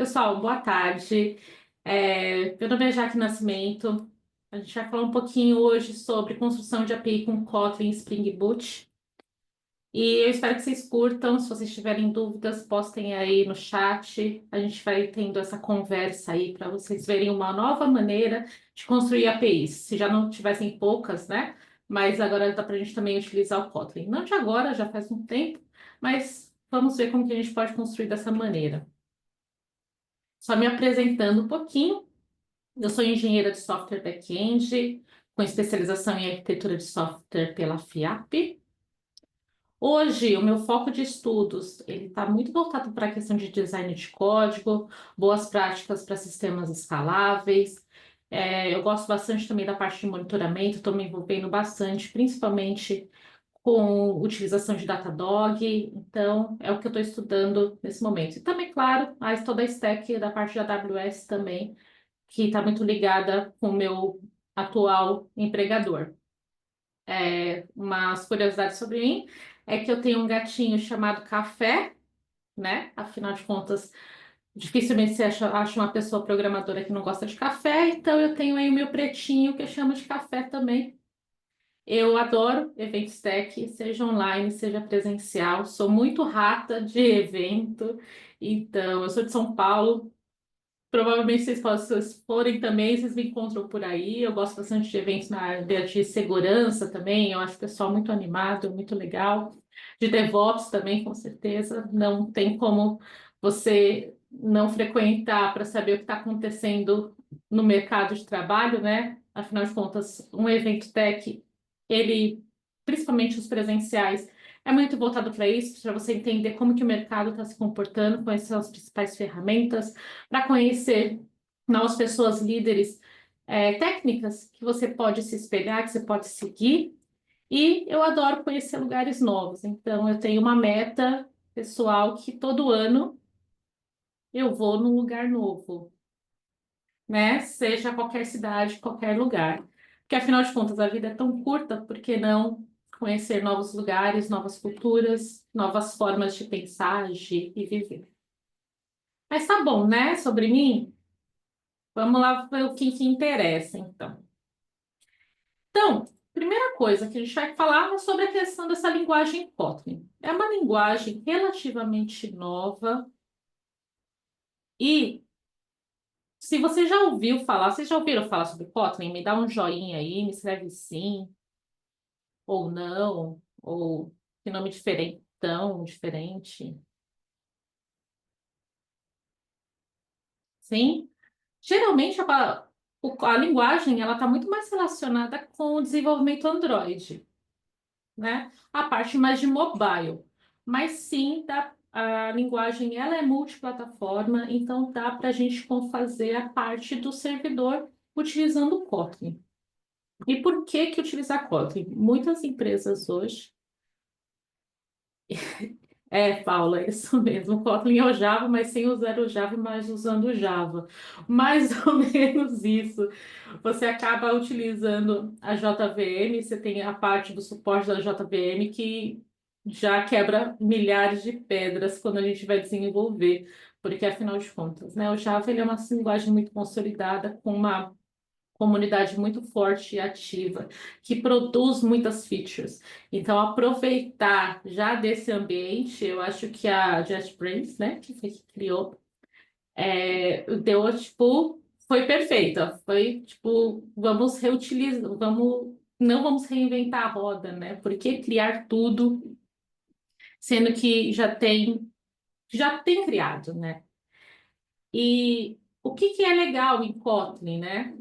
Pessoal, boa tarde. Meu nome é Jaque Nascimento. A gente vai falar um pouquinho hoje sobre construção de API com Kotlin e Spring Boot. E eu espero que vocês curtam. Se vocês tiverem dúvidas, postem aí no chat. A gente vai tendo essa conversa aí para vocês verem uma nova maneira de construir APIs. Se já não tivessem poucas, né? Mas agora dá para a gente também utilizar o Kotlin. Não de agora, já faz um tempo, mas vamos ver como que a gente pode construir dessa maneira. Só me apresentando um pouquinho, eu sou engenheira de software back-end, com especialização em arquitetura de software pela FIAP. Hoje, o meu foco de estudos, ele está muito voltado para a questão de design de código, boas práticas para sistemas escaláveis. Eu gosto bastante também da parte de monitoramento, estou me envolvendo bastante, principalmente com utilização de Datadog, então é o que eu estou estudando nesse momento. E também, claro, toda a stack da parte de AWS também, que está muito ligada com o meu atual empregador. Umas curiosidades sobre mim é que eu tenho um gatinho chamado Café, né? Afinal de contas, dificilmente você acha uma pessoa programadora que não gosta de café, então eu tenho aí o meu pretinho que eu chamo de Café também. Eu adoro eventos tech, seja online, seja presencial. Sou muito rata de evento, então eu sou de São Paulo. Provavelmente vocês forem também, vocês me encontram por aí. Eu gosto bastante de eventos na área de segurança também. Eu acho o pessoal muito animado, muito legal. De DevOps também, com certeza. Não tem como você não frequentar para saber o que está acontecendo no mercado de trabalho, né? Afinal de contas, um evento tech, ele, principalmente os presenciais, é muito voltado para isso, para você entender como que o mercado está se comportando, quais são as principais ferramentas para conhecer novas pessoas, líderes, técnicas que você pode se espelhar, que você pode seguir. E eu adoro conhecer lugares novos. Então, eu tenho uma meta pessoal que todo ano eu vou num lugar novo, né? Seja qualquer cidade, qualquer lugar. Porque, afinal de contas, a vida é tão curta, por que não conhecer novos lugares, novas culturas, novas formas de pensar, agir e viver? Mas tá bom, né? Sobre mim? Vamos lá ver o que interessa, então. Então, primeira coisa que a gente vai falar é sobre a questão dessa linguagem Kotlin. É uma linguagem relativamente nova e se você já ouviu falar, vocês já ouviram falar sobre Kotlin? Me dá um joinha aí, me escreve sim ou não, ou que nome diferente, tão diferente. Sim? Geralmente a linguagem ela está muito mais relacionada com o desenvolvimento Android, né? A parte mais de mobile. Mas sim, a linguagem ela é multiplataforma, então dá para a gente fazer a parte do servidor utilizando o Kotlin. E por que que utilizar Kotlin? Muitas empresas hoje Paula, é isso mesmo. O Kotlin é o Java, mas sem usar o Java, mas usando o Java. Mais ou menos isso. Você acaba utilizando a JVM, você tem a parte do suporte da JVM que já quebra milhares de pedras quando a gente vai desenvolver, porque afinal de contas, né, o Java ele é uma linguagem muito consolidada, com uma comunidade muito forte e ativa, que produz muitas features. Então, aproveitar já desse ambiente, eu acho que a JetBrains, né, que foi que criou, deu, tipo, foi perfeita. Foi, tipo, vamos reutilizar, não vamos reinventar a roda, né? Por que criar tudo, sendo que já tem criado, né? E o que que é legal em Kotlin, né?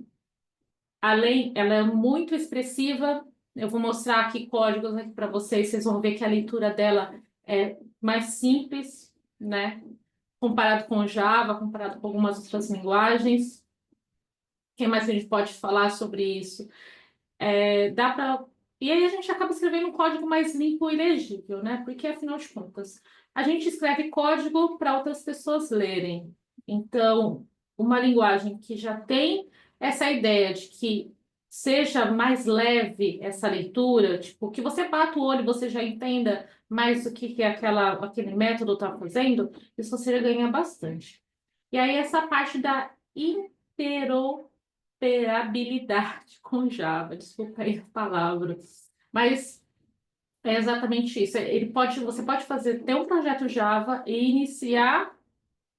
Além, ela é muito expressiva. Eu vou mostrar aqui códigos aqui para vocês. Vocês vão ver que a leitura dela é mais simples, né? Comparado com o Java, comparado com algumas outras linguagens. O que mais a gente pode falar sobre isso? Dá para. E aí a gente acaba escrevendo um código mais limpo e legível, né? Porque, afinal de contas, a gente escreve código para outras pessoas lerem. Então, uma linguagem que já tem essa ideia de que seja mais leve essa leitura, tipo, que você bata o olho e você já entenda mais o que aquele método está fazendo, isso você já ganha bastante. E aí essa parte da interoperabilidade com Java, desculpa aí a palavra, mas é exatamente isso. Você pode ter um projeto Java e iniciar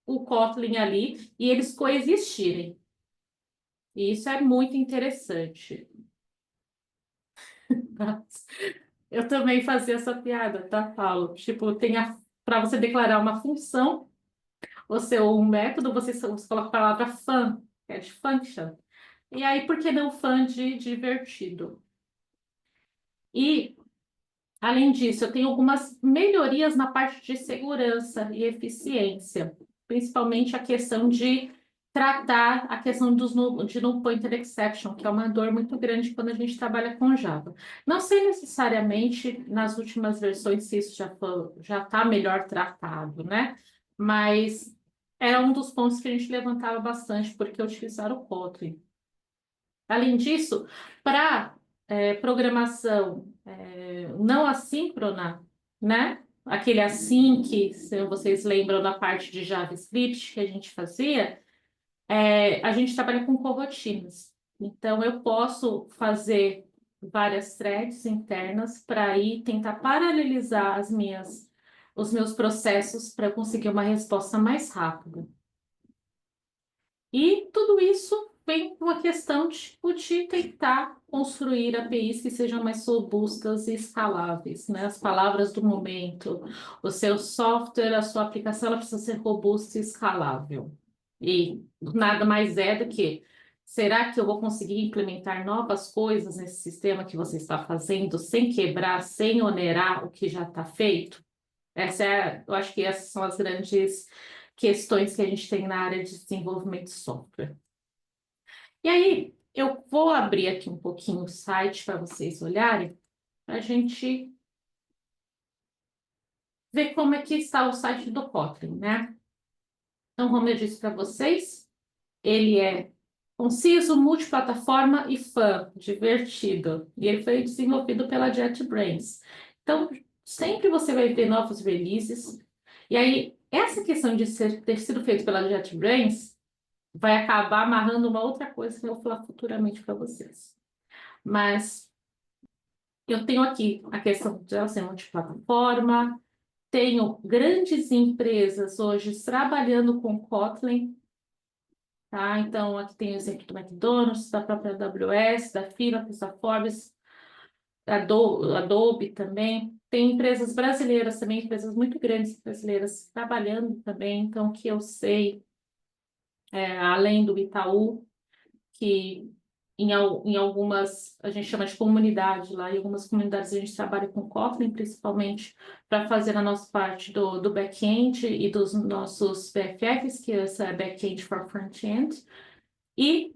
o Kotlin ali e eles coexistirem. E isso é muito interessante. Eu também fazia essa piada, tá, Paulo? Tipo, para você declarar uma função, ou um método, você coloca a palavra fun, que é de function. E aí, por que não fun de divertido? E, além disso, eu tenho algumas melhorias na parte de segurança e eficiência, principalmente a questão de tratar a questão de null pointer exception, que é uma dor muito grande quando a gente trabalha com Java. Não sei necessariamente nas últimas versões se isso já está melhor tratado, né? Mas era um dos pontos que a gente levantava bastante porque utilizaram o Kotlin. Além disso, para programação não assíncrona, né? Aquele async, se vocês lembram da parte de JavaScript que a gente fazia, a gente trabalha com coroutinas. Então, eu posso fazer várias threads internas para aí tentar paralelizar os meus processos para conseguir uma resposta mais rápida. E tudo isso vem com a questão de tentar construir APIs que sejam mais robustas e escaláveis, né? As palavras do momento, o seu software, a sua aplicação, ela precisa ser robusta e escalável. E nada mais é do que, será que eu vou conseguir implementar novas coisas nesse sistema que você está fazendo sem quebrar, sem onerar o que já está feito? Eu acho que essas são as grandes questões que a gente tem na área de desenvolvimento de software. E aí, eu vou abrir aqui um pouquinho o site para vocês olharem, para a gente ver como é que está o site do Kotlin, né? Então, como eu disse para vocês, ele é conciso, multiplataforma e fun, divertido. E ele foi desenvolvido pela JetBrains. Então, sempre você vai ver novos releases. E aí, essa questão de ter sido feito pela JetBrains vai acabar amarrando uma outra coisa que eu vou falar futuramente para vocês. Mas eu tenho aqui a questão de ela ser multiplataforma, tenho grandes empresas hoje trabalhando com Kotlin, tá? Então, aqui tem o exemplo do McDonald's, da própria AWS, da Philips, da Forbes, da Adobe também. Tem empresas brasileiras também, empresas muito grandes brasileiras trabalhando também, então, que eu sei, além do Itaú, que em algumas, a gente chama de comunidade lá, em algumas comunidades a gente trabalha com Kotlin, principalmente para fazer a nossa parte do back-end e dos nossos BFFs, que essa é back-end for front-end. E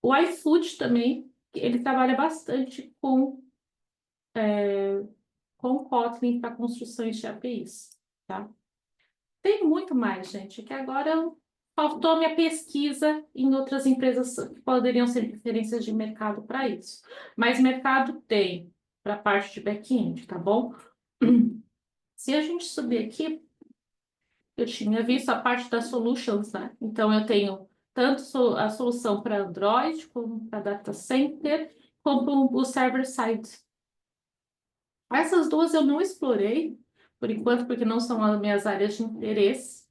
o iFood também, ele trabalha bastante com Kotlin para construções de APIs, tá? Tem muito mais, gente, que agora faltou minha pesquisa em outras empresas que poderiam ser referências de mercado para isso. Mas mercado tem para a parte de back-end, tá bom? Se a gente subir aqui, eu tinha visto a parte das solutions, né? Então eu tenho tanto a solução para Android, como para data center, como o server-side. Essas duas eu não explorei, por enquanto, porque não são as minhas áreas de interesse,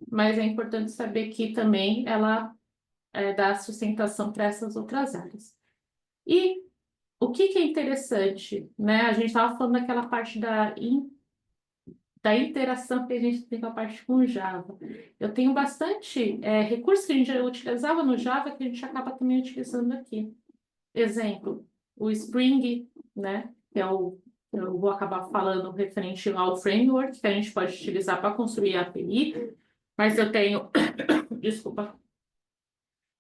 mas é importante saber que também ela dá sustentação para essas outras áreas. E o que é interessante, né? A gente estava falando daquela parte da interação que a gente tem com a parte com Java. Eu tenho bastante recursos que a gente utilizava no Java que a gente acaba também utilizando aqui. Exemplo, o Spring, né? Eu vou acabar falando referente ao framework que a gente pode utilizar para construir a API, mas eu tenho, desculpa,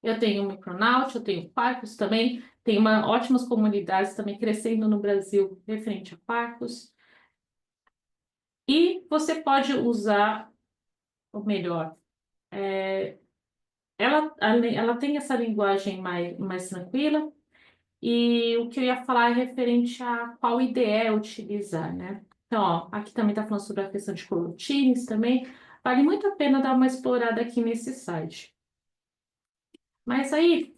eu tenho o Micronaut, eu tenho Quarkus também, tem ótimas comunidades também crescendo no Brasil referente a Quarkus. E você pode usar, ou melhor, ela tem essa linguagem mais tranquila, e o que eu ia falar é referente a qual IDE utilizar, né? Então, ó, aqui também está falando sobre a questão de coroutines também. Vale muito a pena dar uma explorada aqui nesse site. Mas aí,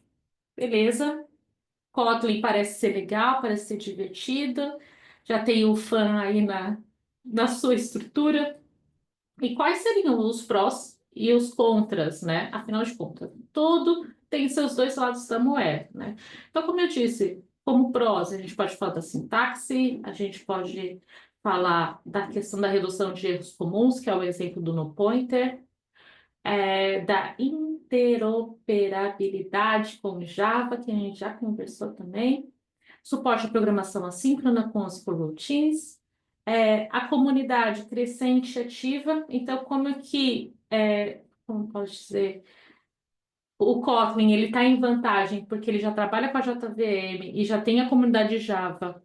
beleza. Kotlin parece ser legal, parece ser divertido. Já tem o fã aí na sua estrutura. E quais seriam os prós e os contras, né? Afinal de contas, tudo tem seus dois lados da moeda, né? Então, como eu disse, como prós, a gente pode falar da sintaxe, a gente pode falar da questão da redução de erros comuns, que é o exemplo do no pointer, da interoperabilidade com Java, que a gente já conversou também, suporte à programação assíncrona com os coroutines, a comunidade crescente e ativa. Então, como pode dizer, o Kotlin ele está em vantagem porque ele já trabalha com a JVM e já tem a comunidade Java.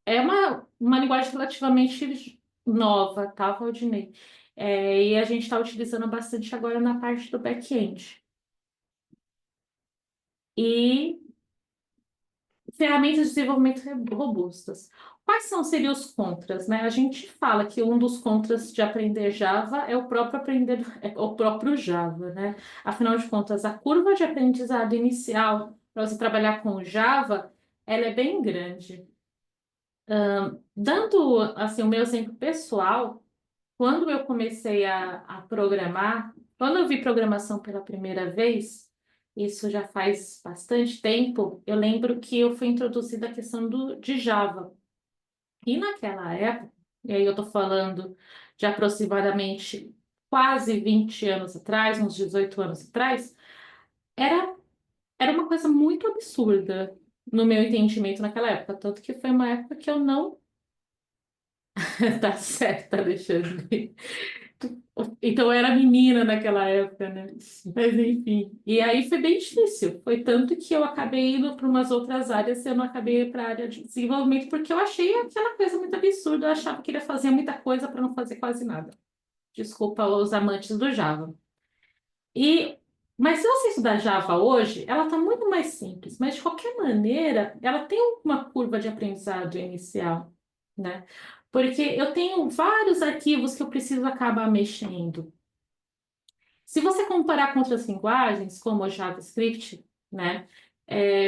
É uma linguagem relativamente nova, tá, Valdinei? E a gente está utilizando bastante agora na parte do back-end. E ferramentas de desenvolvimento robustas. Quais seriam os contras, né? A gente fala que um dos contras de aprender Java é o próprio é o próprio Java, né? Afinal de contas, a curva de aprendizado inicial para você trabalhar com Java, ela é bem grande. Dando assim o meu exemplo pessoal, quando eu comecei a programar, quando eu vi programação pela primeira vez, isso já faz bastante tempo, eu lembro que eu fui introduzida a questão de Java. E naquela época, e aí eu estou falando de aproximadamente quase 20 anos atrás, uns 18 anos atrás, era, era uma coisa muito absurda no meu entendimento naquela época. Tanto que foi uma época que eu não. Tá certo, Alexandre. Então eu era menina naquela época, né? Mas enfim. E aí foi bem difícil. Foi tanto que eu acabei indo para umas outras áreas, eu não acabei para a área de desenvolvimento, porque eu achei aquela coisa muito absurda. Eu achava que ele ia fazer muita coisa para não fazer quase nada. Desculpa os amantes do Java. E, mas se você estudar Java hoje, ela está muito mais simples, mas de qualquer maneira, ela tem uma curva de aprendizado inicial, né? Porque eu tenho vários arquivos que eu preciso acabar mexendo. Se você comparar com outras linguagens, como o JavaScript, né,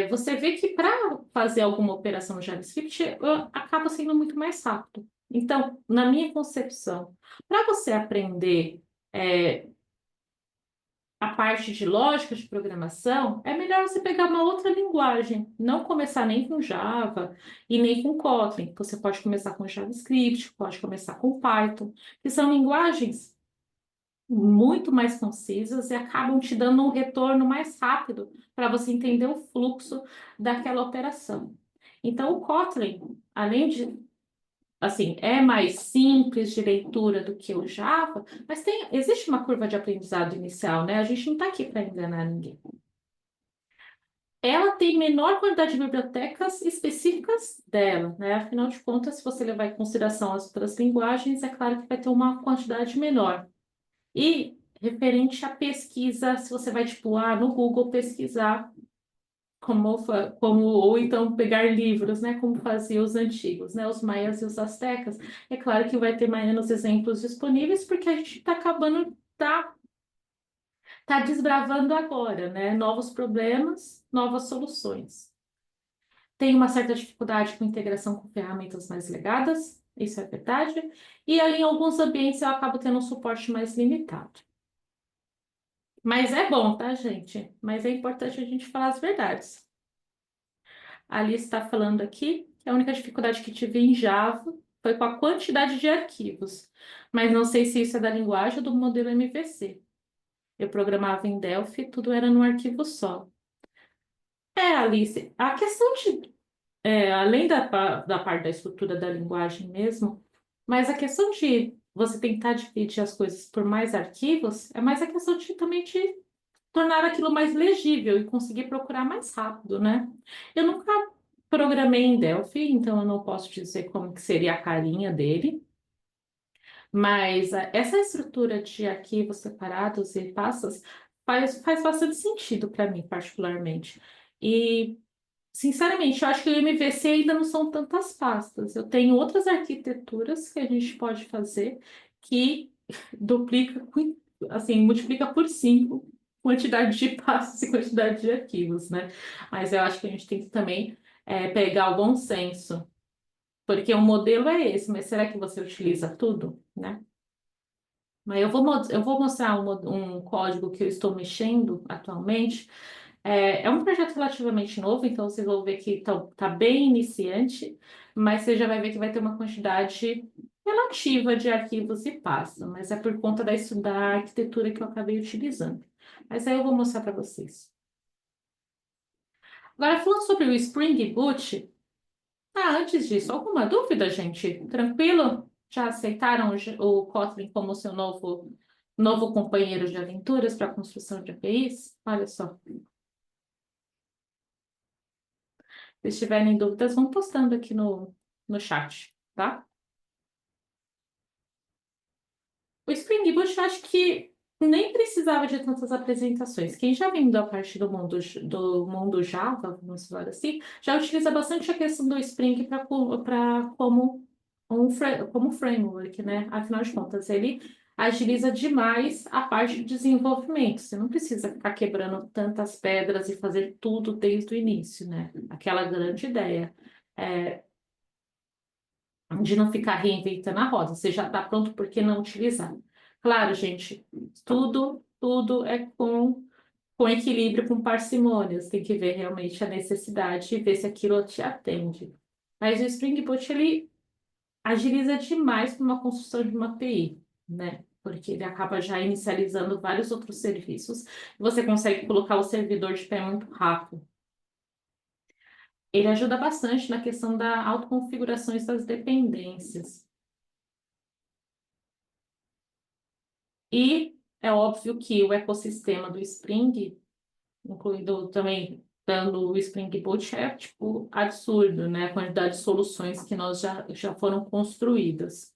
você vê que para fazer alguma operação no JavaScript, acaba sendo muito mais rápido. Então, na minha concepção, para você aprender a parte de lógica de programação, é melhor você pegar uma outra linguagem, não começar nem com Java e nem com Kotlin. Você pode começar com JavaScript, pode começar com Python, que são linguagens muito mais concisas e acabam te dando um retorno mais rápido para você entender o fluxo daquela operação. Então, o Kotlin, além de, assim, é mais simples de leitura do que o Java, mas existe uma curva de aprendizado inicial, né? A gente não está aqui para enganar ninguém. Ela tem menor quantidade de bibliotecas específicas dela, né? Afinal de contas, se você levar em consideração as outras linguagens, é claro que vai ter uma quantidade menor. E referente à pesquisa, se você vai, tipo, no Google pesquisar ou então pegar livros, né, como faziam os antigos, né, os maias e os astecas, é claro que vai ter menos exemplos disponíveis, porque a gente está acabando, tá desbravando agora, né, novos problemas, novas soluções. Tem uma certa dificuldade com integração com ferramentas mais legadas, isso é verdade, e aí, em alguns ambientes eu acabo tendo um suporte mais limitado. Mas é bom, tá, gente? Mas é importante a gente falar as verdades. A Alice está falando aqui que a única dificuldade que tive em Java foi com a quantidade de arquivos. Mas não sei se isso é da linguagem ou do modelo MVC. Eu programava em Delphi, tudo era num arquivo só. Alice, a questão além da parte da estrutura da linguagem mesmo, mas a questão de você tentar dividir as coisas por mais arquivos, é mais a questão também de tornar aquilo mais legível e conseguir procurar mais rápido, né? Eu nunca programei em Delphi, então eu não posso dizer como que seria a carinha dele, mas essa estrutura de arquivos separados e pastas faz bastante sentido para mim, particularmente. E, sinceramente, eu acho que o MVC ainda não são tantas pastas. Eu tenho outras arquiteturas que a gente pode fazer que duplica, assim, multiplica por 5 quantidade de passos e quantidade de arquivos, né? Mas eu acho que a gente tem que também pegar o bom senso, porque o modelo é esse, mas será que você utiliza tudo, né? Mas eu vou mostrar um código que eu estou mexendo atualmente. É um projeto relativamente novo, então vocês vão ver que tá bem iniciante, mas você já vai ver que vai ter uma quantidade relativa de arquivos e pasta, mas é por conta da arquitetura que eu acabei utilizando. Mas aí eu vou mostrar para vocês. Agora, falando sobre o Spring Boot, antes disso, alguma dúvida, gente? Tranquilo? Já aceitaram o Kotlin como seu novo companheiro de aventuras para a construção de APIs? Olha só. Se tiverem dúvidas, vão postando aqui no chat, tá? O Spring Boot, eu acho que nem precisava de tantas apresentações. Quem já vem da parte do mundo Java, vamos falar assim, já utiliza bastante a questão do Spring como como framework, né? Afinal de contas, ele agiliza demais a parte de desenvolvimento. Você não precisa ficar quebrando tantas pedras e fazer tudo desde o início, né? Aquela grande ideia. É, de não ficar reinventando a roda. Você já está pronto, por que não utilizar? Claro, gente, tudo é com equilíbrio, com parcimônia. Você tem que ver realmente a necessidade e ver se aquilo te atende. Mas o Spring Boot, ele agiliza demais para uma construção de uma API, né? Porque ele acaba já inicializando vários outros serviços. Você consegue colocar o servidor de pé muito rápido. Ele ajuda bastante na questão da autoconfiguração das dependências. E é óbvio que o ecossistema do Spring, incluindo também dando o Spring Boot, é tipo absurdo, né? A quantidade de soluções que nós já foram construídas.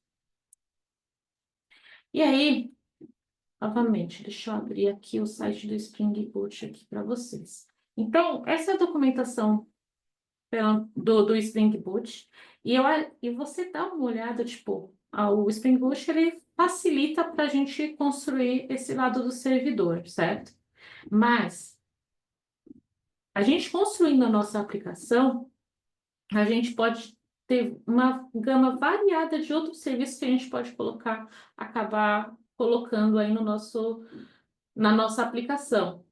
E aí, novamente, deixa eu abrir aqui o site do Spring Boot aqui para vocês. Então, essa é a documentação do Spring Boot. E você dá uma olhada, tipo, o Spring Boot ele facilita para a gente construir esse lado do servidor, certo? Mas a gente construindo a nossa aplicação, a gente pode ter uma gama variada de outros serviços que a gente pode acabar colocando aí na nossa aplicação.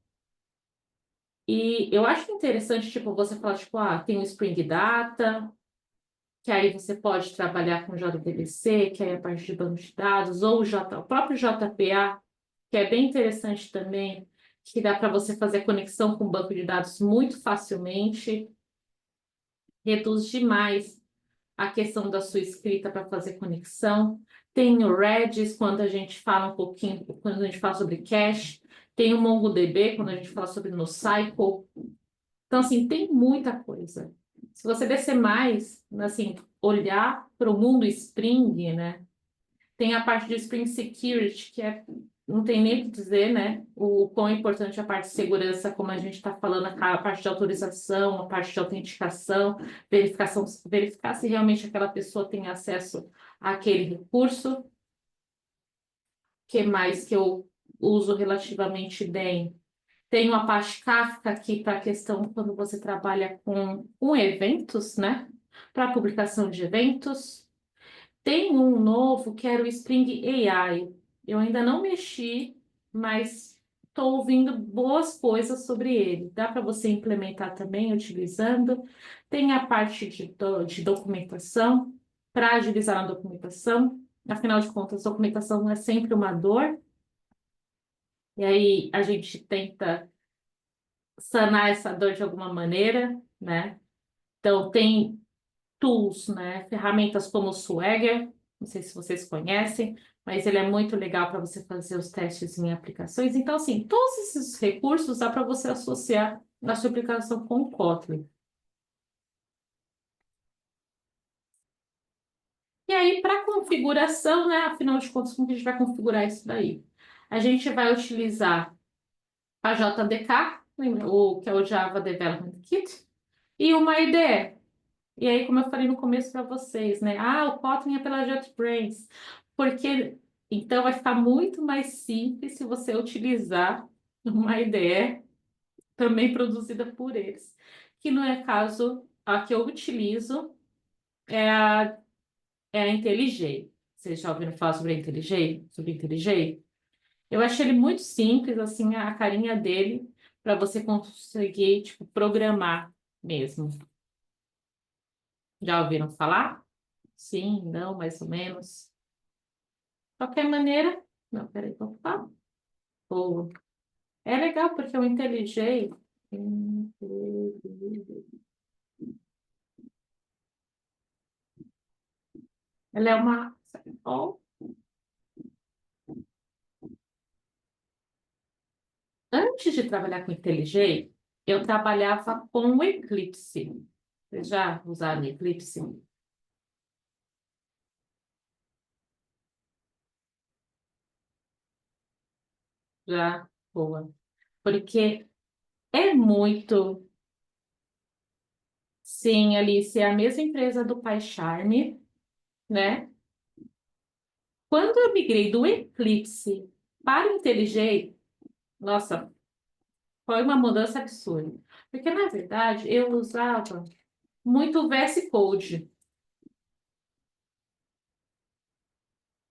E eu acho interessante, tipo, você falar, tipo, tem o Spring Data, que aí você pode trabalhar com JDBC, que aí é a parte de banco de dados, ou o próprio JPA, que é bem interessante também, que dá para você fazer conexão com o banco de dados muito facilmente, reduz demais a questão da sua escrita para fazer conexão. Tem o Redis, quando a gente fala um pouquinho, quando a gente fala sobre cache, tem o MongoDB, quando a gente fala sobre NoSQL. Então, assim, tem muita coisa. Se você descer mais, assim, olhar para o mundo Spring, né? Tem a parte de Spring Security, que não tem nem o que dizer, né? O quão importante é a parte de segurança, como a gente está falando, a parte de autorização, a parte de autenticação, verificar se realmente aquela pessoa tem acesso àquele recurso. O que mais que eu uso relativamente bem? Tem uma parte Kafka aqui para a questão quando você trabalha com eventos, né? Para publicação de eventos. Tem um novo que era o Spring AI. Eu ainda não mexi, mas estou ouvindo boas coisas sobre ele. Dá para você implementar também utilizando. Tem a parte de documentação, para agilizar a documentação. Afinal de contas, documentação não é sempre uma dor. E aí a gente tenta sanar essa dor de alguma maneira, né? Então, tem tools, né? Ferramentas como o Swagger, não sei se vocês conhecem, mas ele é muito legal para você fazer os testes em aplicações. Então, assim, todos esses recursos dá para você associar na sua aplicação com o Kotlin. E aí, para configuração, né? Afinal de contas, como que a gente vai configurar isso daí? A gente vai utilizar a JDK, lembra? Que é o Java Development Kit, e uma IDE. E aí, como eu falei no começo para vocês, né? O Kotlin é pela JetBrains, porque Então, vai ficar muito mais simples se você utilizar uma IDE também produzida por eles. Que não é caso, a que eu utilizo é a IntelliJ. Vocês já ouviram falar sobre a IntelliJ? Sobre a IntelliJ? Eu achei ele muito simples, assim, a carinha dele, para você conseguir, tipo, programar mesmo. Já ouviram falar? Sim, não, mais ou menos. De qualquer maneira, não, peraí, vou falar. Boa. É legal porque o IntelliJ, ela é uma. Ó, antes de trabalhar com IntelliJ, eu trabalhava com o Eclipse. Vocês já usaram o Eclipse? Já, boa. Porque é muito. Sim, Alice, é a mesma empresa do PyCharm, né? Quando eu migrei do Eclipse para o IntelliJ, nossa, foi uma mudança absurda. Porque, na verdade, eu usava muito o VS Code.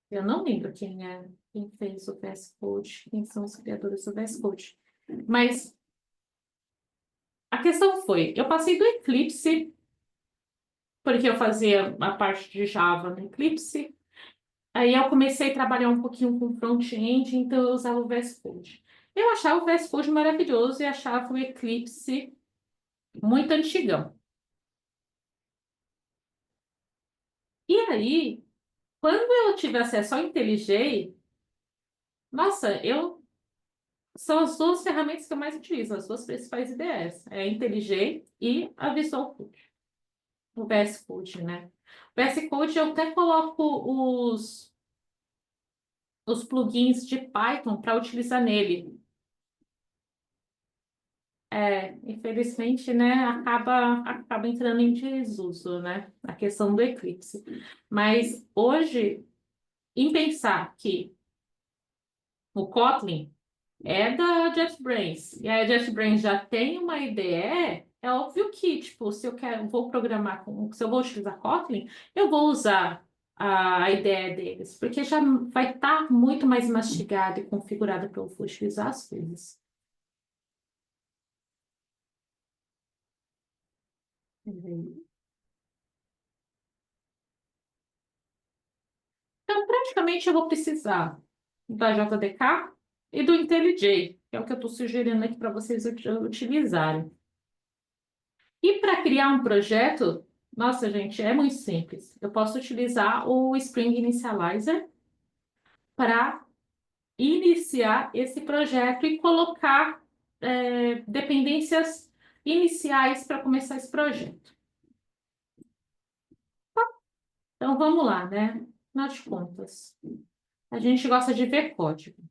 Eu não lembro quem fez o VS Code, quem são os criadores do VS Code. Mas a questão foi, eu passei do Eclipse, porque eu fazia a parte de Java no Eclipse. Aí eu comecei a trabalhar um pouquinho com front-end, então eu usava o VS Code. Eu achava o VS Code maravilhoso e achava o Eclipse muito antigão. E aí, quando eu tive acesso ao IntelliJ, nossa, são as duas ferramentas que eu mais utilizo, as duas principais IDEs, é a IntelliJ e a Visual Code, o VS Code, né? O VS Code eu até coloco os plugins de Python para utilizar nele. Infelizmente, né, acaba entrando em desuso, né, a questão do Eclipse. Mas hoje, em pensar que o Kotlin é da JetBrains, e a JetBrains já tem uma IDE, é óbvio que, tipo, se eu quero, vou programar se eu vou utilizar Kotlin, eu vou usar a IDE deles, porque já vai estar muito mais mastigado e configurado para eu utilizar as coisas. Uhum. Então, praticamente, eu vou precisar da JDK e do IntelliJ, que é o que eu estou sugerindo aqui para vocês utilizarem. E para criar um projeto, nossa, gente, é muito simples. Eu posso utilizar o Spring Initializer para iniciar esse projeto e colocar dependências iniciais para começar esse projeto. Então, vamos lá, né? Afinal de contas, a gente gosta de ver código.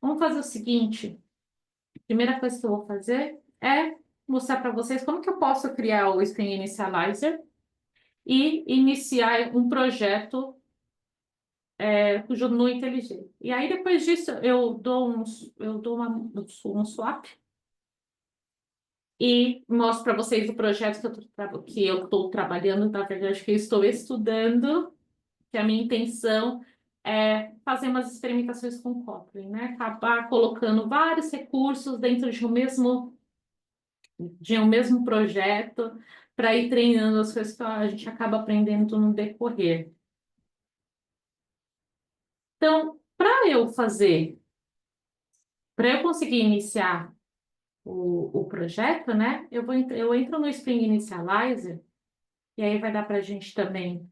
Vamos fazer o seguinte. Primeira coisa que eu vou fazer é mostrar para vocês como que eu posso criar o Spring Initializer e iniciar um projeto no IntelliJ. E aí, depois disso, eu dou um swap e mostro para vocês o projeto que eu estou trabalhando, na verdade, que eu estou estudando, que a minha intenção é fazer umas experimentações com Kotlin, né? Acabar colocando vários recursos dentro de um mesmo projeto para ir treinando as coisas que a gente acaba aprendendo no decorrer. Então, para eu conseguir iniciar o projeto, né, eu entro no Spring Initializer e aí vai dar para a gente também,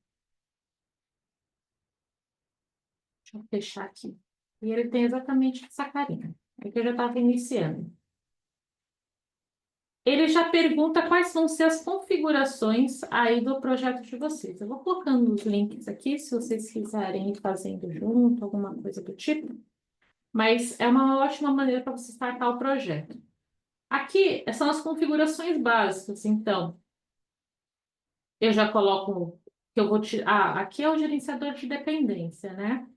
deixa eu fechar aqui. E ele tem exatamente essa carinha. É que eu já estava iniciando. Ele já pergunta quais vão ser as configurações aí do projeto de vocês. Eu vou colocando os links aqui, se vocês quiserem ir fazendo junto, alguma coisa do tipo. Mas é uma ótima maneira para você startar o projeto. Aqui são as configurações básicas. Então, eu já coloco que eu vou tirar. Aqui é o gerenciador de dependência, né?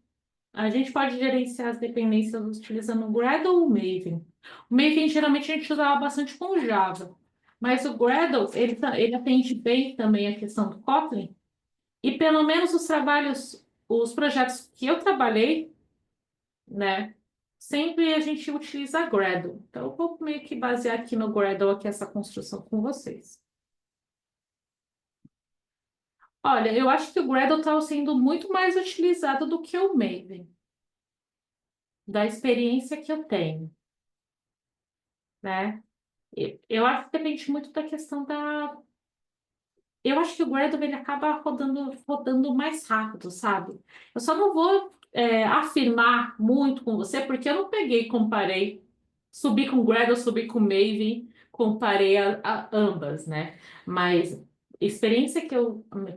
A gente pode gerenciar as dependências utilizando o Gradle ou o Maven. O Maven geralmente a gente usava bastante com o Java, mas o Gradle ele atende bem também a questão do Kotlin. E pelo menos os trabalhos, os projetos que eu trabalhei, né, sempre a gente utiliza Gradle. Então eu vou meio que basear aqui no Gradle aqui essa construção com vocês. Olha, eu acho que o Gradle está sendo muito mais utilizado do que o Maven, da experiência que eu tenho, né? Eu acho que depende muito da questão da. Eu acho que o Gradle ele acaba rodando mais rápido, sabe? Eu só não vou afirmar muito com você, porque eu não peguei e comparei. Subi com o Gradle, subi com o Maven, comparei a ambas, né? Mas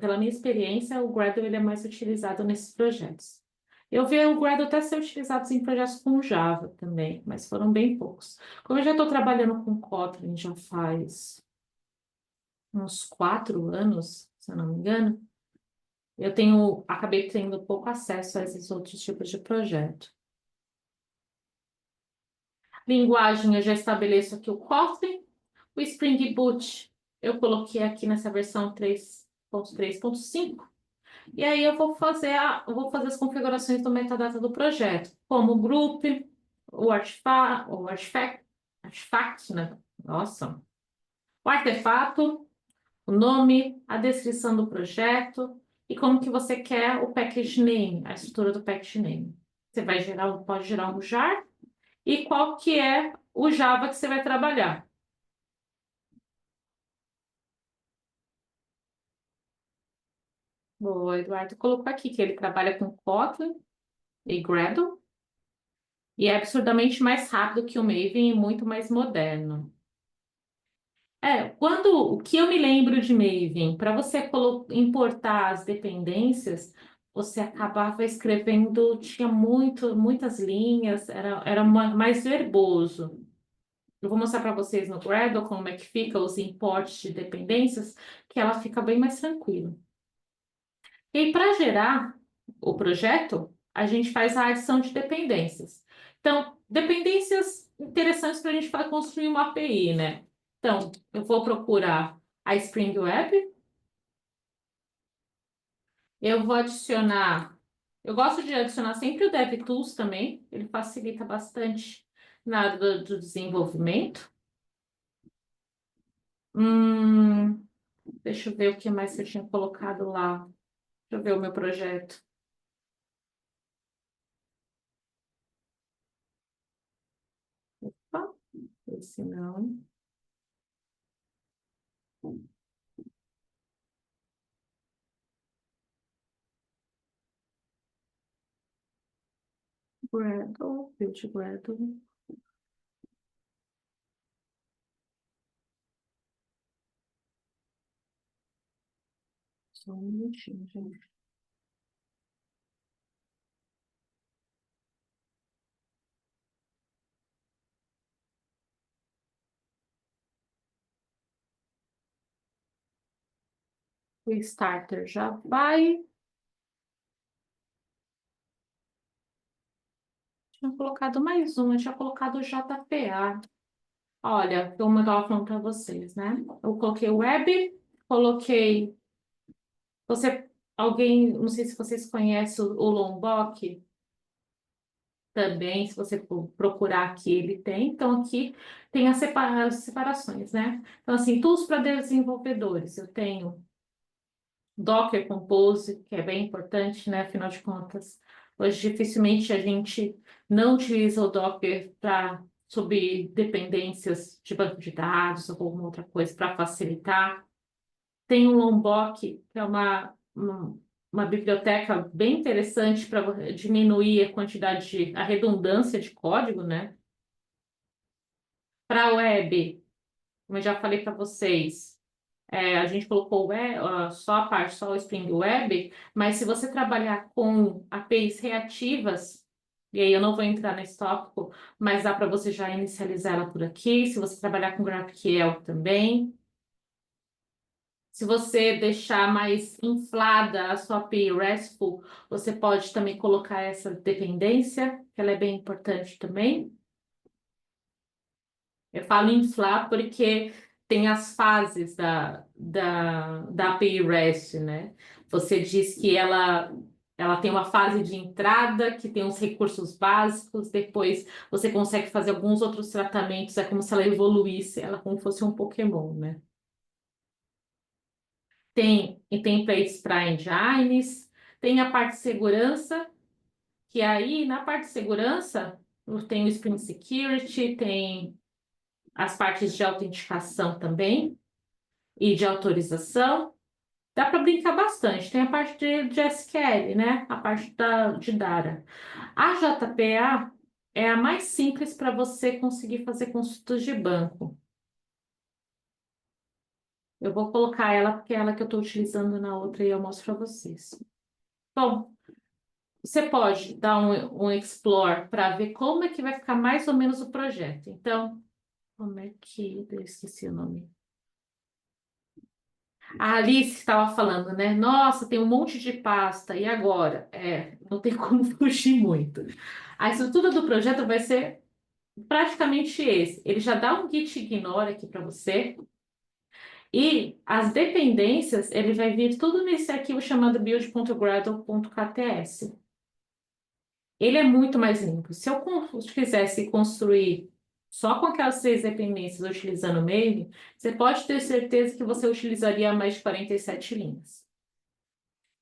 pela minha experiência, o Gradle ele é mais utilizado nesses projetos. Eu vi o Gradle até ser utilizado em projetos com Java também, mas foram bem poucos. Como eu já estou trabalhando com Kotlin já faz uns 4 anos, se eu não me engano, acabei tendo pouco acesso a esses outros tipos de projeto. Linguagem, eu já estabeleço aqui o Kotlin, o Spring Boot, eu coloquei aqui nessa versão 3.3.5, e aí eu vou fazer as configurações do metadata do projeto, como o group, o artifact, né? Nossa, o artefato, o nome, a descrição do projeto e como que você quer o package name, a estrutura do package name. Você pode gerar um jar e qual que é o Java que você vai trabalhar. O Eduardo colocou aqui que ele trabalha com Kotlin e Gradle e é absurdamente mais rápido que o Maven e muito mais moderno. O que eu me lembro de Maven, para você importar as dependências, você acabava escrevendo, tinha muitas linhas, era mais verboso. Eu vou mostrar para vocês no Gradle como é que fica os imports de dependências, que ela fica bem mais tranquila. E aí, para gerar o projeto, a gente faz a adição de dependências. Então, dependências interessantes para a gente construir uma API, né? Então, eu vou procurar a Spring Web, eu vou adicionar. Eu gosto de adicionar sempre o DevTools também, ele facilita bastante na área do desenvolvimento. Hum, deixa eu ver o que mais eu tinha colocado lá. Deixa eu ver o meu projeto. Opa, esse não. Gradle, build Gradle. Só um minutinho, gente. O starter já vai. Tinha colocado mais um, eu tinha colocado o JPA. Olha, como eu estava falando para vocês, né? Eu coloquei web, coloquei. Não sei se vocês conhecem o Lombok também, se você procurar aqui, ele tem. Então, aqui tem as separações, né? Então, assim, tools para desenvolvedores. Eu tenho Docker Compose, que é bem importante, né? Afinal de contas, hoje dificilmente a gente não utiliza o Docker para subir dependências de banco de dados ou alguma outra coisa para facilitar. Tem o Lombok, que é uma biblioteca bem interessante para diminuir a redundância de código, né? Para a web, como eu já falei para vocês, a gente colocou só a parte, só o Spring Web, mas se você trabalhar com APIs reativas, e aí eu não vou entrar nesse tópico, mas dá para você já inicializar ela por aqui. Se você trabalhar com GraphQL também. Se você deixar mais inflada a sua API RESTful, você pode também colocar essa dependência, que ela é bem importante também. Eu falo inflar porque tem as fases da API REST, né? Você diz que ela tem uma fase de entrada, que tem os recursos básicos, depois você consegue fazer alguns outros tratamentos, é como se ela evoluísse, ela como fosse um Pokémon, né? Tem e templates para engines, tem a parte de segurança, que aí na parte de segurança tem o Spring Security, tem as partes de autenticação também e de autorização. Dá para brincar bastante. Tem a parte de SQL, né? A parte de Data. A JPA é a mais simples para você conseguir fazer consultas de banco. Eu vou colocar ela porque é ela que eu estou utilizando na outra e eu mostro para vocês. Bom, você pode dar um explore para ver como é que vai ficar mais ou menos o projeto. Então, como é que... Eu esqueci o nome. A Alice estava falando, né? Nossa, tem um monte de pasta, e agora? Não tem como fugir muito. A estrutura do projeto vai ser praticamente esse. Ele já dá um git ignore aqui para você, e as dependências, ele vai vir tudo nesse arquivo chamado build.gradle.kts. Ele é muito mais limpo. Se eu quisesse construir só com aquelas três dependências utilizando o Maven, você pode ter certeza que você utilizaria mais de 47 linhas.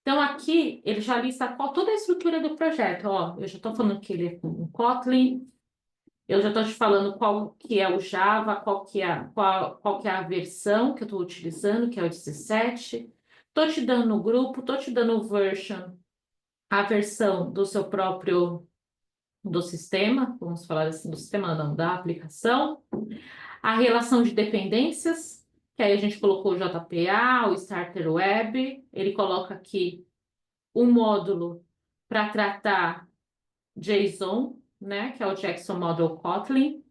Então, aqui ele já lista toda a estrutura do projeto. Ó, eu já estou falando que ele é com Kotlin, eu já estou te falando qual que é o Java, qual que é a versão que eu estou utilizando, que é o 17. Estou te dando no grupo, estou te dando o version, a versão do seu próprio do sistema, vamos falar assim, do sistema não, da aplicação. A relação de dependências, que aí a gente colocou o JPA, o Starter Web, ele coloca aqui um módulo para tratar JSON, né, que é o Jackson Model Kotlin.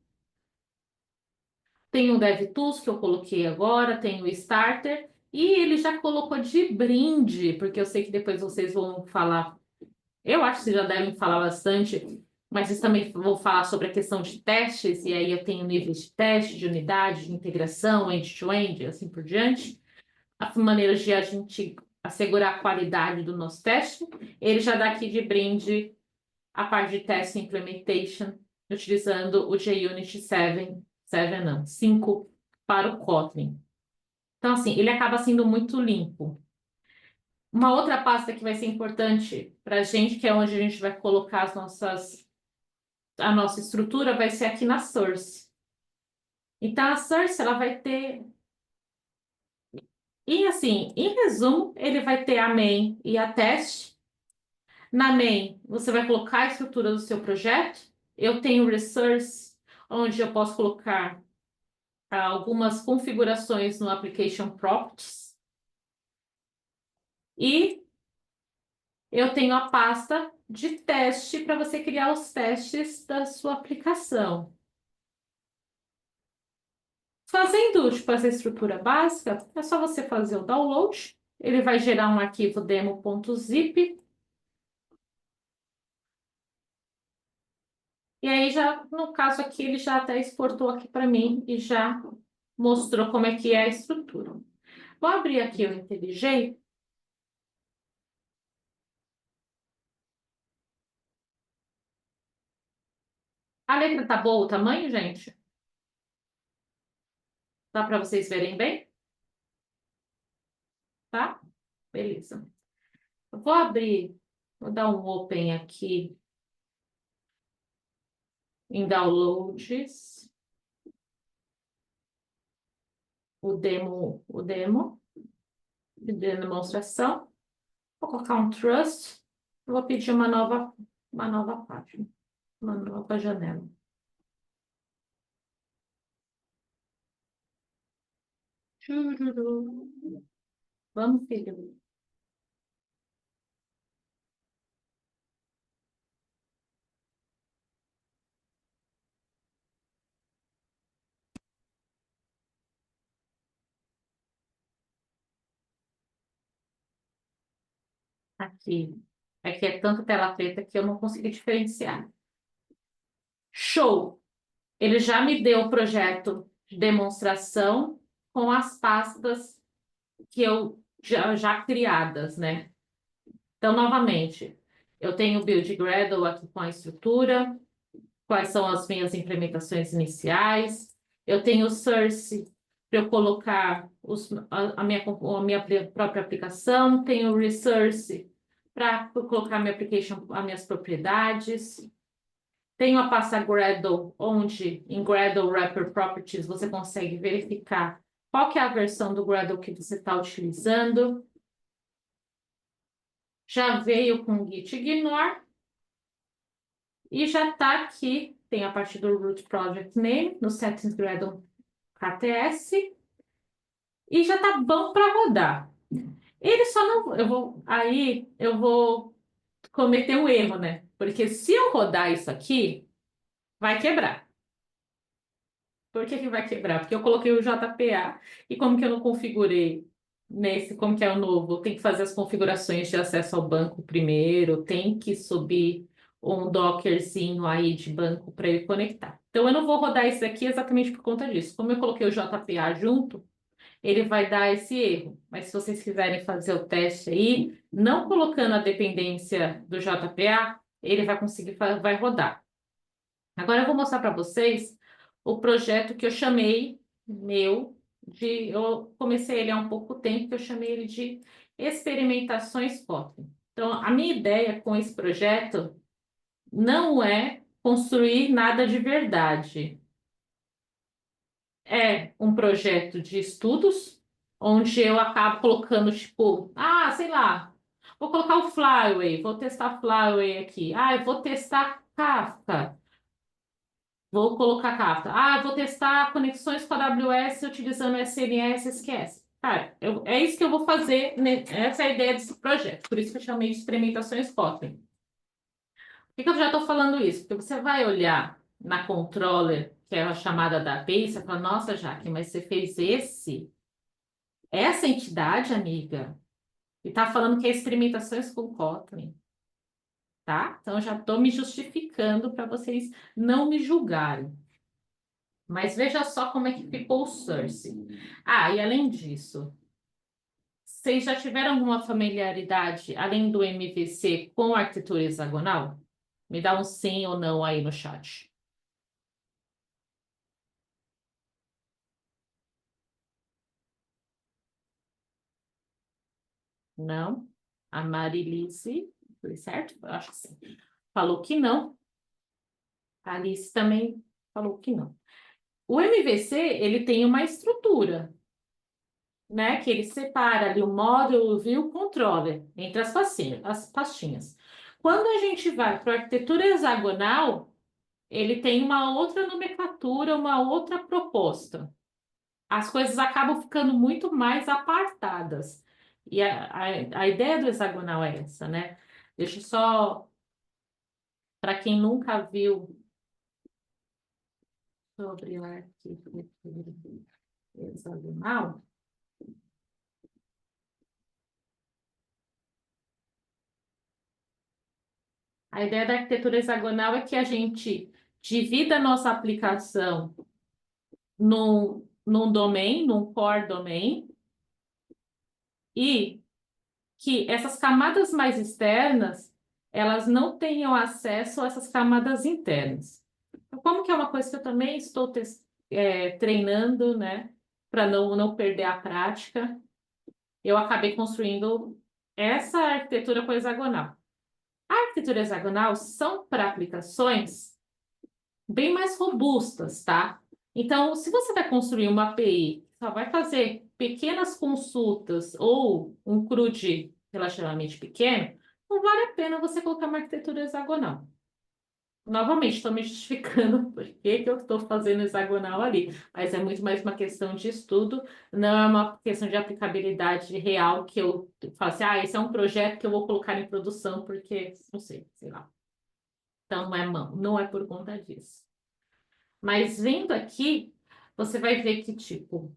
Tem o DevTools que eu coloquei agora, tem o Starter, e ele já colocou de brinde, porque eu sei que depois vocês vão falar, eu acho que vocês já devem falar bastante, mas vocês também vão falar sobre a questão de testes, e aí eu tenho níveis de teste, de unidade, de integração, end-to-end, assim por diante. As maneiras de a gente assegurar a qualidade do nosso teste. Ele já dá aqui de brinde a parte de Test Implementation, utilizando o JUnit 7 não, 5 para o Kotlin. Então, assim, ele acaba sendo muito limpo. Uma outra pasta que vai ser importante para a gente, que é onde a gente vai colocar a nossa estrutura, vai ser aqui na Source. Então, a Source, ela vai ter... E, assim, em resumo, ele vai ter a main e a teste. Na main, você vai colocar a estrutura do seu projeto. Eu tenho resource, onde eu posso colocar algumas configurações no Application Properties. E eu tenho a pasta de teste para você criar os testes da sua aplicação. Fazendo, tipo, essa estrutura básica, é só você fazer o download. Ele vai gerar um arquivo demo.zip. E aí, já, no caso aqui, ele já até exportou aqui para mim e já mostrou como é que é a estrutura. Vou abrir aqui o IntelliJ. A letra tá boa, o tamanho, gente? Dá para vocês verem bem? Tá? Beleza. Eu vou abrir, vou dar um open aqui em downloads, o demo de demonstração. Vou colocar um trust. Vou pedir uma nova página, uma nova janela. Chururu. Vamos, filho. Aqui. Aqui é tanta tela preta que eu não consegui diferenciar. Show! Ele já me deu o projeto de demonstração com as pastas que eu já criadas, né? Então, novamente, eu tenho o Build Gradle aqui com a estrutura, quais são as minhas implementações iniciais. Eu tenho o Source para eu colocar a minha própria aplicação, tenho o Resource para colocar minha application, as minhas propriedades. Tenho a pasta Gradle, onde em Gradle Wrapper Properties você consegue verificar qual que é a versão do Gradle que você está utilizando. Já veio com Git Ignore e já está aqui, tem a parte do Root Project Name, no Settings Gradle KTS, e já está bom para rodar. Ele só não, eu vou cometer um erro, né? Porque se eu rodar isso aqui, vai quebrar. Por que que vai quebrar? Porque eu coloquei o JPA e como que eu não configurei nesse, como que é o novo, tem que fazer as configurações de acesso ao banco primeiro, tem que subir um dockerzinho aí de banco para ele conectar. Então eu não vou rodar isso aqui exatamente por conta disso. Como eu coloquei o JPA junto, ele vai dar esse erro. Mas se vocês quiserem fazer o teste aí, não colocando a dependência do JPA, ele vai conseguir, vai rodar. Agora eu vou mostrar para vocês o projeto que eu chamei eu comecei ele há um pouco tempo, que eu chamei ele de Experimentações Kotlin. Então, a minha ideia com esse projeto não é construir nada de verdade. É um projeto de estudos, onde eu acabo colocando, tipo, sei lá, vou colocar o Flyway, vou testar Flyway aqui. Eu vou testar Kafka. Vou colocar Kafka. Vou testar conexões com a AWS utilizando SNS, SQS. Cara, é isso que eu vou fazer, né? Essa é a ideia desse projeto. Por isso que eu chamei de experimentações Kotlin. Por que que eu já estou falando isso? Porque você vai olhar na controller, que é a chamada da API, você fala, nossa, Jaque, mas você fez essa entidade, amiga, e está falando que é experimentações com Kotlin, tá? Então, eu já estou me justificando para vocês não me julgarem. Mas veja só como é que ficou o Source. E além disso, vocês já tiveram alguma familiaridade, além do MVC, com a arquitetura hexagonal? Me dá um sim ou não aí no chat. Não? A Marilise, foi certo? Eu acho que sim. Falou que não. A Alice também falou que não. O MVC, ele tem uma estrutura, né? Que ele separa ali o módulo, o view, o controller entre as pastinhas. Quando a gente vai para a arquitetura hexagonal, ele tem uma outra nomenclatura, uma outra proposta. As coisas acabam ficando muito mais apartadas. E a ideia do hexagonal é essa, né? Deixa eu só, para quem nunca viu sobre a arquitetura hexagonal, a ideia da arquitetura hexagonal é que a gente divida a nossa aplicação num domain, num core domain, e que essas camadas mais externas, elas não tenham acesso a essas camadas internas. Então, como que é uma coisa que eu também estou treinando, né, para não perder a prática, eu acabei construindo essa arquitetura com hexagonal. A arquitetura hexagonal são para aplicações bem mais robustas, tá? Então, se você vai construir uma API que só vai fazer pequenas consultas ou um CRUD relativamente pequeno, não vale a pena você colocar uma arquitetura hexagonal. Novamente, estou me justificando por que que eu estou fazendo hexagonal ali, mas é muito mais uma questão de estudo, não é uma questão de aplicabilidade real que eu falo assim, esse é um projeto que eu vou colocar em produção porque, não sei lá. Então, não é por conta disso. Mas vendo aqui, você vai ver que, tipo,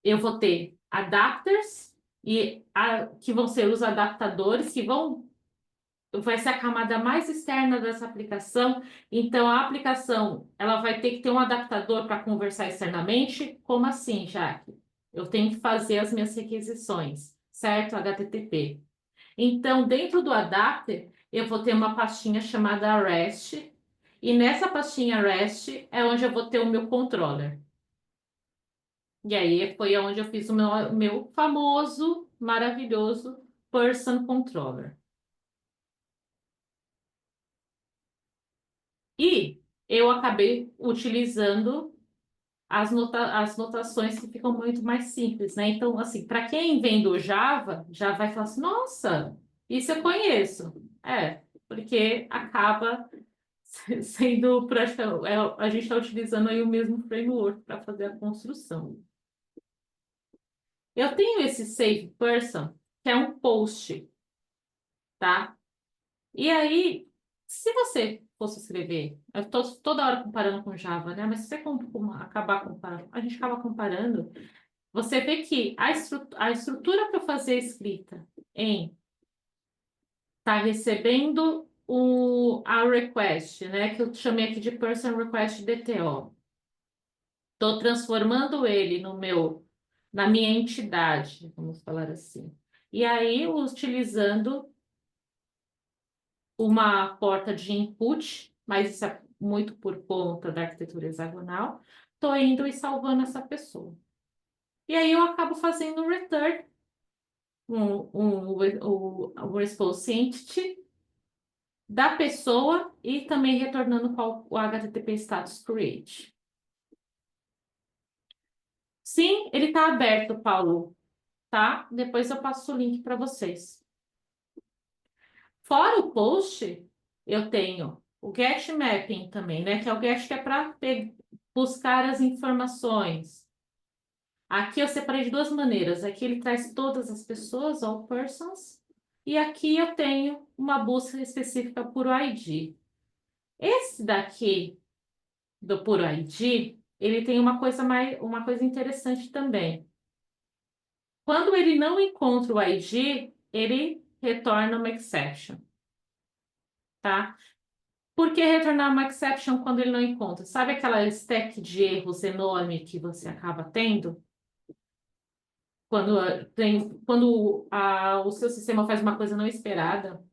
eu vou ter adapters que vão ser os adaptadores que vai ser a camada mais externa dessa aplicação. Então, a aplicação, ela vai ter que ter um adaptador para conversar externamente. Como assim, Jaque? Eu tenho que fazer as minhas requisições, certo? HTTP. Então, dentro do adapter, eu vou ter uma pastinha chamada REST. E nessa pastinha REST é onde eu vou ter o meu controller. E aí foi onde eu fiz o meu famoso, maravilhoso Person Controller. E eu acabei utilizando as notações que ficam muito mais simples, né? Então, assim, para quem vem do Java, já vai falar assim, nossa, isso eu conheço. Porque acaba sendo praticamente, a gente está utilizando aí o mesmo framework para fazer a construção. Eu tenho esse Save Person, que é um post, tá? E aí, se você fosse escrever, eu estou toda hora comparando com Java, né? Mas se você acabar comparando, a gente acaba comparando, você vê que a estrutura para fazer a escrita em tá recebendo a request, né? Que eu chamei aqui de Person Request DTO. Estou transformando ele na minha entidade, vamos falar assim. E aí, utilizando uma porta de input, mas isso é muito por conta da arquitetura hexagonal, estou indo e salvando essa pessoa. E aí eu acabo fazendo um return, o response entity da pessoa e também retornando qual o HTTP status create. Sim, ele está aberto, Paulo, tá? Depois eu passo o link para vocês. Fora o post, eu tenho o get mapping também, né? Que é o get que é para buscar as informações. Aqui eu separei de duas maneiras. Aqui ele traz todas as pessoas, all persons, e aqui eu tenho uma busca específica por ID. Esse daqui do por ID, ele tem uma coisa interessante também. Quando ele não encontra o ID, ele retorna uma exception, tá? Por que retornar uma exception quando ele não encontra? Sabe aquela stack de erros enorme que você acaba tendo? Quando o seu sistema faz uma coisa não esperada,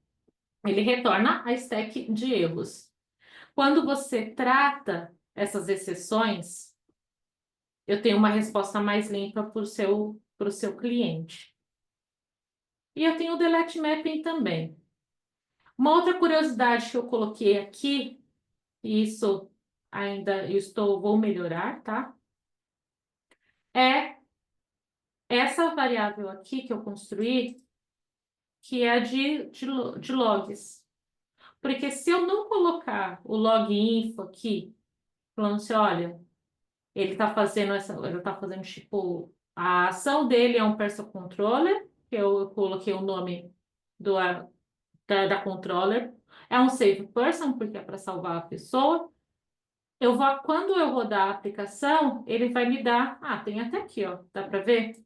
ele retorna a stack de erros. Quando você trata essas exceções, eu tenho uma resposta mais limpa para o seu cliente. E eu tenho o delete mapping também. Uma outra curiosidade que eu coloquei aqui, e isso vou melhorar, tá? É essa variável aqui que eu construí, que é a de logs. Porque se eu não colocar o log info aqui, falando assim, olha, ele tá fazendo tipo, a ação dele é um person controller, que eu coloquei o nome da controller, é um save person, porque é para salvar a pessoa. Quando eu rodar a aplicação, ele vai me dar, tem até aqui, ó, dá para ver?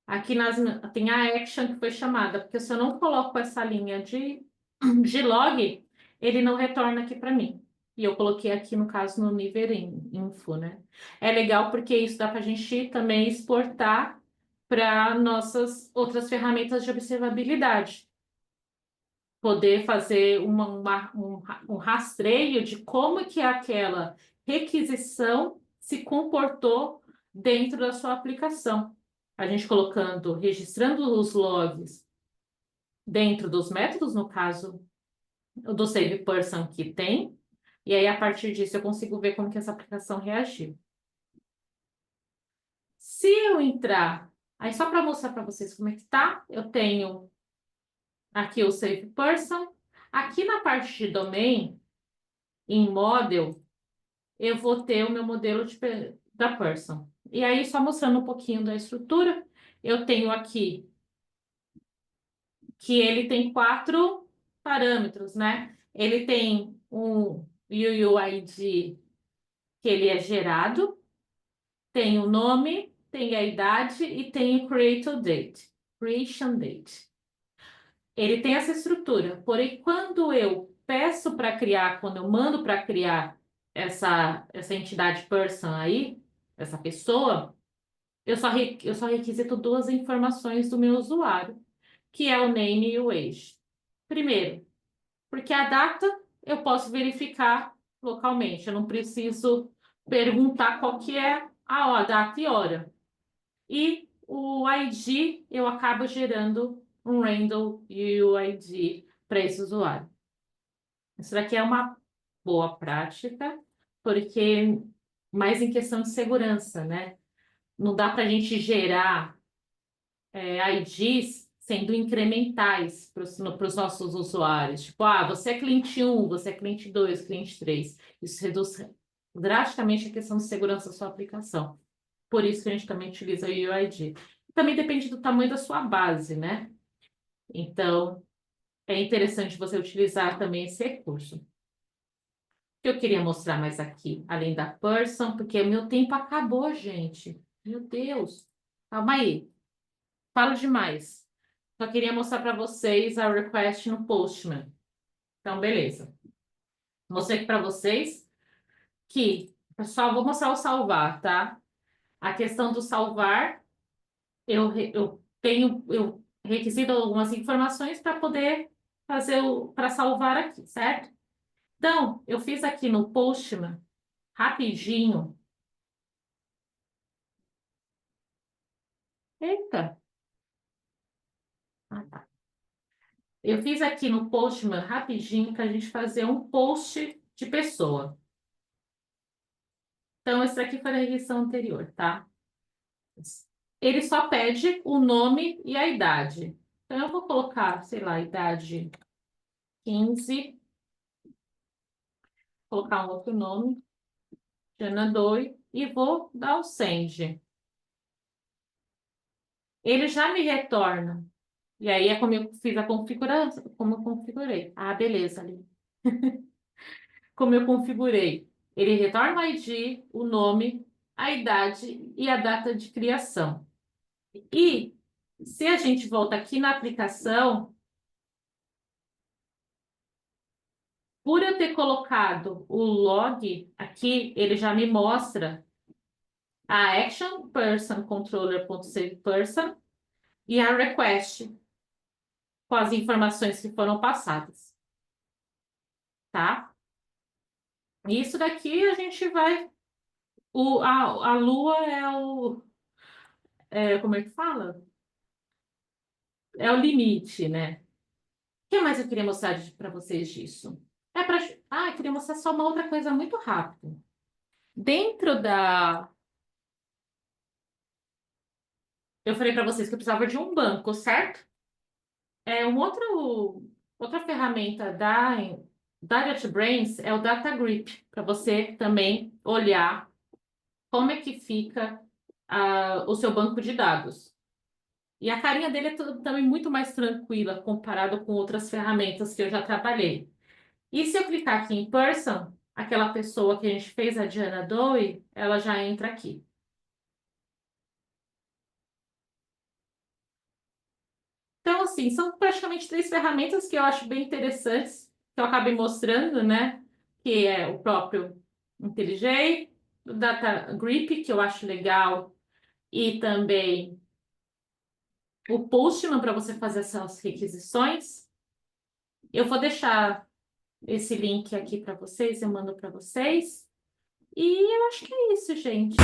Aqui tem a action que foi chamada, porque se eu não coloco essa linha de log, ele não retorna aqui para mim. E eu coloquei aqui, no caso, no nível info, né? É legal porque isso dá para a gente também exportar para nossas outras ferramentas de observabilidade. Poder fazer um rastreio de como que aquela requisição se comportou dentro da sua aplicação. A gente registrando os logs dentro dos métodos, no caso do save person que tem, e aí a partir disso eu consigo ver como que essa aplicação reagiu. Se eu entrar, aí só para mostrar para vocês como é que tá, eu tenho aqui o save person, aqui na parte de domain, em model, eu vou ter o meu modelo da person. E aí, só mostrando um pouquinho da estrutura, eu tenho aqui que ele tem 4 parâmetros, né? Ele tem um UUID que ele é gerado, tem o nome, tem a idade e tem o creation date. Creation date. Ele tem essa estrutura, porém, quando eu peço para criar, quando eu mando para criar essa entidade person aí, essa pessoa, eu só requisito duas informações do meu usuário, que é o name e o age. Primeiro, porque a data eu posso verificar localmente, eu não preciso perguntar qual que é a data e hora. E o ID eu acabo gerando um random UID para esse usuário. Isso daqui é uma boa prática, porque mais em questão de segurança, né? Não dá para a gente gerar IDs sendo incrementais para os nossos usuários. Tipo, você é cliente 1, você é cliente 2, cliente 3. Isso reduz drasticamente a questão de segurança da sua aplicação. Por isso que a gente também utiliza o UID. Também depende do tamanho da sua base, né? Então, é interessante você utilizar também esse recurso. O que eu queria mostrar mais aqui, além da person, porque o meu tempo acabou, gente. Meu Deus. Calma aí. Falo demais. Só queria mostrar para vocês a request no Postman. Então, beleza. Mostrei aqui para vocês que, pessoal, vou mostrar o salvar, tá? A questão do salvar, eu requisito algumas informações para poder para salvar aqui, certo? Então, eu fiz aqui no Postman, rapidinho. Eita! Ah, tá. Eu fiz aqui no Postman rapidinho para a gente fazer um post de pessoa. Então, esse daqui foi da requisição anterior, tá? Ele só pede o nome e a idade. Então, eu vou colocar, sei lá, idade 15, colocar um outro nome, Jana Doi, e vou dar o send. Ele já me retorna. E aí é como eu fiz a configuração, como eu configurei. Ah, beleza, ali. Como eu configurei. Ele retorna o ID, o nome, a idade e a data de criação. E se a gente volta aqui na aplicação, por eu ter colocado o log aqui, ele já me mostra a action person controller.savePerson e a request com as informações que foram passadas, tá? Isso daqui a gente vai. A lua como é que fala? É o limite, né? O que mais eu queria mostrar para vocês disso? Eu queria mostrar só uma outra coisa muito rápida. Dentro da. Eu falei para vocês que eu precisava de um banco, certo? Outra ferramenta da JetBrains é o Data Grip, para você também olhar como é que fica o seu banco de dados. E a carinha dele é também muito mais tranquila comparado com outras ferramentas que eu já trabalhei. E se eu clicar aqui em Person, aquela pessoa que a gente fez, a Diana Doi, ela já entra aqui. Então, assim, são praticamente três ferramentas que eu acho bem interessantes, que eu acabei mostrando, né? Que é o próprio IntelliJ, o Data Grip, que eu acho legal, e também o Postman para você fazer essas requisições. Eu vou deixar esse link aqui para vocês, eu mando para vocês. E eu acho que é isso, gente.